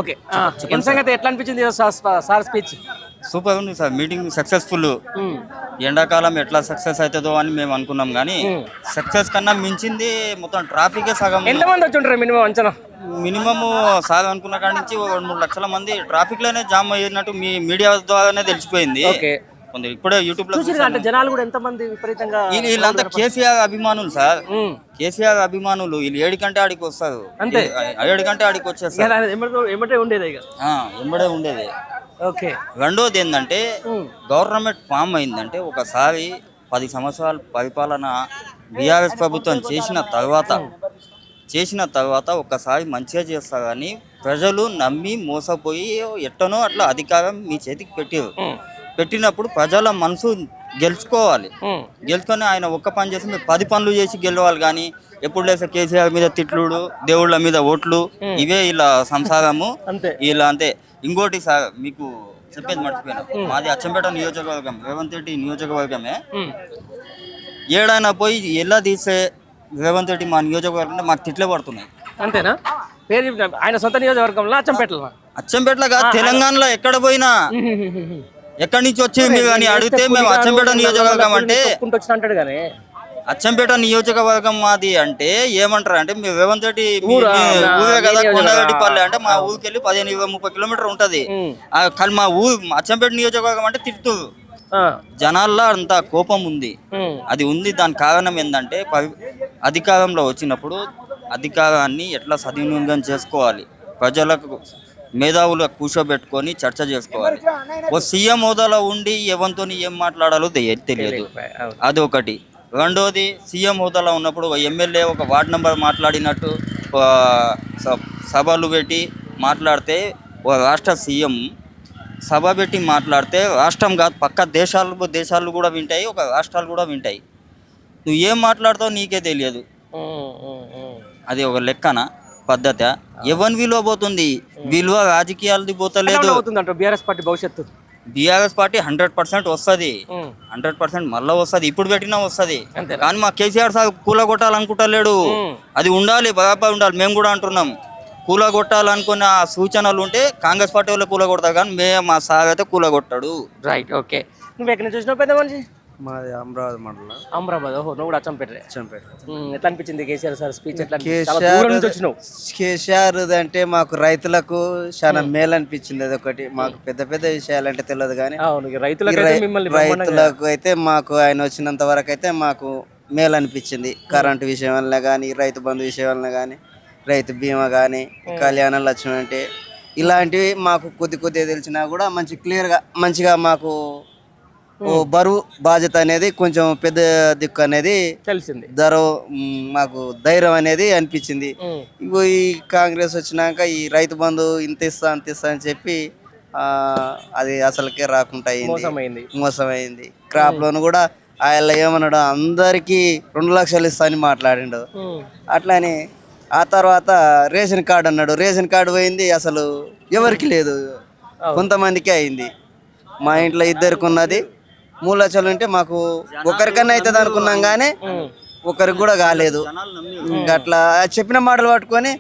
Okay. ఏం సంగతి ఎట్లా అనిపించింది సార్ స్పీచ్? సూపర్ ఉంది సార్. Meeting successful. ఎండాకాలం ఎట్లా సక్సెస్ అవుతుందో అని మేము అనుకున్నాం కానీ సక్సెస్ కన్నా మించింది. మొత్తం ట్రాఫికే సగం. ఎంతమంది వచ్చి ఉంటారు మినిమం అంచనా? మినిమమ్ సార్ అనుకున్న కాడి నుంచి 2-3 లక్షల మంది ట్రాఫిక్ లోనే జామ్ అయినట్టు మీ మీడియా ద్వారానే తెలిసిపోయింది. ఓకే. కొందరు ఇప్పుడే యూట్యూబ్ లో అంటే జనాలు కూడా ఎంతమంది విపరీతంగా వీళ్ళంతా కేసీఆర్ అభిమానులు సార్. కేసీఆర్ అభిమానులు వీళ్ళు 7 గంటే ఆడికి వస్తారు. అంతే. 7 గంటే ఆడికి వచ్చేస్తారు. ఎమ్మటే ఉండేది ఇక. ఎంబడే ఉండేది. ఓకే. రెండోది ఏంటంటే గవర్నమెంట్ ఫామ్ అయిందంటే ఒకసారి 10 సంవత్సరాల పరిపాలన బీఆర్ఎస్ ప్రభుత్వం చేసిన తర్వాత ఒక్కసారి మంచిగా చేస్తారని ప్రజలు నమ్మి మోసపోయి ఎట్టనో అట్లా అధికారం మీ చేతికి పెట్టినప్పుడు ప్రజల మనసు గెలుచుకొని ఆయన ఒక్క పని చేసి మీరు 10 పనులు చేసి గెలవాలి. కానీ ఎప్పుడు లేసే కేసీఆర్ మీద తిట్లుడు, దేవుళ్ళ మీద ఓట్లు, ఇవే ఇలా సంసారము ఇలా అంతే. ఇంకోటి సార్ మీకు చెప్పేది మర్చిపోయినా, మాది అచ్చంపేట నియోజకవర్గం, రేవంత్ రెడ్డి నియోజకవర్గమే. ఏడైనా పోయి ఎలా తీసే రేవంత్ రెడ్డి మా నియోజకవర్గంలో మాకు తిట్లే పడుతున్నాయి. అంతేనా? పేరు ఆయన సొంత నియోజకవర్గంలో అచ్చంపేటలో కాదు, తెలంగాణలో ఎక్కడ పోయినా ఎక్కడి నుంచి వచ్చింది మీరు అని అడిగితే మేము అచ్చంపేట నియోజకవర్గం అంటే అచ్చంపేట నియోజకవర్గం మాది అంటే ఏమంటారు అంటే మీరు రేవంత్ రెడ్డి ఊరే కదా కొండగడ్డిపల్లి అంటే మా ఊరికి వెళ్ళి 15-30 కిలోమీటర్ ఉంటది. కానీ మా అచ్చంపేట నియోజకవర్గం అంటే తిట్టురు. జనాల్లో అంత కోపం ఉంది. అది ఉంది. దాని కారణం ఏంటంటే అధికారంలో వచ్చినప్పుడు అధికారాన్ని ఎట్లా సద్వినియోగం చేసుకోవాలి, ప్రజలకు మేధావులు కూర్చోబెట్టుకొని చర్చ చేసుకోవాలి. ఓ సీఎం హోదాలో ఉండి ఎవరితో ఏం మాట్లాడాలో తెలియదు. అది ఒకటి. రెండోది, సీఎం హోదాలో ఉన్నప్పుడు ఒక ఎమ్మెల్యే ఒక వార్డ్ నెంబర్ మాట్లాడినట్టు సభలు పెట్టి మాట్లాడితే, ఓ రాష్ట్ర సీఎం సభ పెట్టి మాట్లాడితే రాష్ట్రం కాదు పక్క దేశాలు కూడా వింటాయి, ఒక రాష్ట్రాలు కూడా వింటాయి. నువ్వు ఏం మాట్లాడతావు నీకే తెలియదు. అది ఒక లెక్కన పద్ధతి. ఎవరి విలువ పోతుంది? విలువ రాజకీయాలది పోతలేదు. బీఆర్ఎస్ పార్టీ భవిష్యత్తు, బీఆర్ఎస్ పార్టీ 100% వస్తుంది. 100% మళ్ళీ వస్తుంది. ఇప్పుడు పెట్టినా వస్తుంది. కానీ మా కేసీఆర్ సార్ కూలగొట్టాలనుకుంటలేడు. అది ఉండాలి, బరాబర్ ఉండాలి. మేము కూడా అంటున్నాం కూలగొట్టాలనుకున్న సూచనలు ఉంటే కాంగ్రెస్ పార్టీ వాళ్ళు కూలగొడతారు, కానీ మా సార్ అయితే కూలగొట్టాడు. రైట్. ఓకే. నువ్వు ఎక్కడి నుంచి వచ్చినావు పెద్ద మనిషి? మాది అమరావతి మండలం. అమరాబాద్. ఓహో, నువ్వు కూడా అచ్చంపేట. ఎట్లా అనిపించింది కేసీఆర్ సార్ స్పీచ్? కేసీఆర్ అంటే మాకు రైతులకు చాలా మేలు అనిపించింది. అది ఒకటి. మాకు పెద్ద పెద్ద విషయాలంటే తెలియదు కానీ రైతులకు అయితే మాకు ఆయన వచ్చినంత వరకు అయితే మాకు మేలు అనిపించింది. కరెంటు విషయం వల్ల కానీ, రైతు బంధు విషయం వల్ల కానీ, రైతు బీమా కానీ, కళ్యాణ లక్ష్యం అంటే ఇలాంటివి మాకు కొద్దిగా తెలిసినా కూడా మంచి క్లియర్గా మంచిగా మాకు బరువు బాధ్యత అనేది కొంచెం పెద్ద దిక్కు అనేది తెలిసింది. మాకు ధైర్యం అనేది అనిపించింది. ఇగో ఈ కాంగ్రెస్ వచ్చినాక ఈ రైతు బంధు ఇంత ఇస్తా అని చెప్పి అది అసలుకే రాకుండా మోసమైంది. క్రాప్ లోన్ కూడా ఆయన ఏమన్నాడు, అందరికి 2 లక్షలు ఇస్తా అని మాట్లాడిండు. అట్లానే ఆ తర్వాత రేషన్ కార్డు అన్నాడు. రేషన్ కార్డు పోయింది, అసలు ఎవరికి లేదు, కొంతమందికే అయింది. మా ఇంట్లో 2 ఉన్నది. 3 లక్షలు ఉంటే మాకు ఒకరికన్నా అవుతుంది అనుకున్నాం కానీ ఒకరికి కూడా కాలేదు. అట్లా చెప్పిన మాటలు పట్టుకొని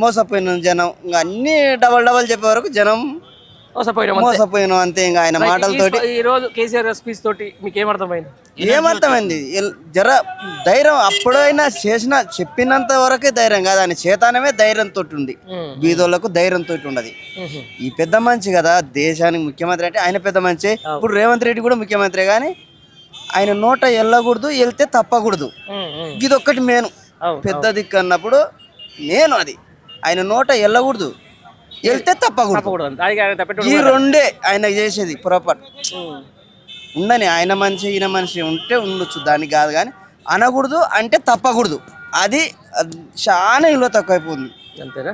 మోసపోయిన జనం. ఇంకా అన్ని డబల్ చెప్పే వరకు జనం మోసపోయిన అంతే. ఇంకా ఆయన మాటలతోటి ఈ రోజు కేసీఆర్ స్పీచ్ తోటి మీకు ఏమర్థమైంది? జర ధైర్యం అప్పుడైనా చెప్పినంత వరకే ధైర్యం కాదు, ఆయన చేతానమే ధైర్యంతో ఉంది. బీదోళ్లకు ధైర్యంతో ఉండదు. ఈ పెద్ద మనిషి కదా దేశానికి ముఖ్యమంత్రి అంటే ఆయన పెద్ద మనిషి. ఇప్పుడు రేవంత్ రెడ్డి కూడా ముఖ్యమంత్రి, కానీ ఆయన నోట వెళ్ళకూడదు, వెళ్తే తప్పకూడదు. ఇది ఒక్కటి మేను పెద్ద దిక్కు అన్నప్పుడు నేను అది ఆయన నోట వెళ్ళకూడదు, వెళ్తే తప్పకూడదు. ఈ రెండే ఆయన చేసేది పొరపాటు. ఉండని ఆయన మనిషి ఈయన మనిషి ఉంటే ఉండొచ్చు, దానికి కాదు. కానీ అనకూడదు అంటే తప్పకూడదు. అది చాలా విలువ తక్కువైపోతుంది. అంతేనా?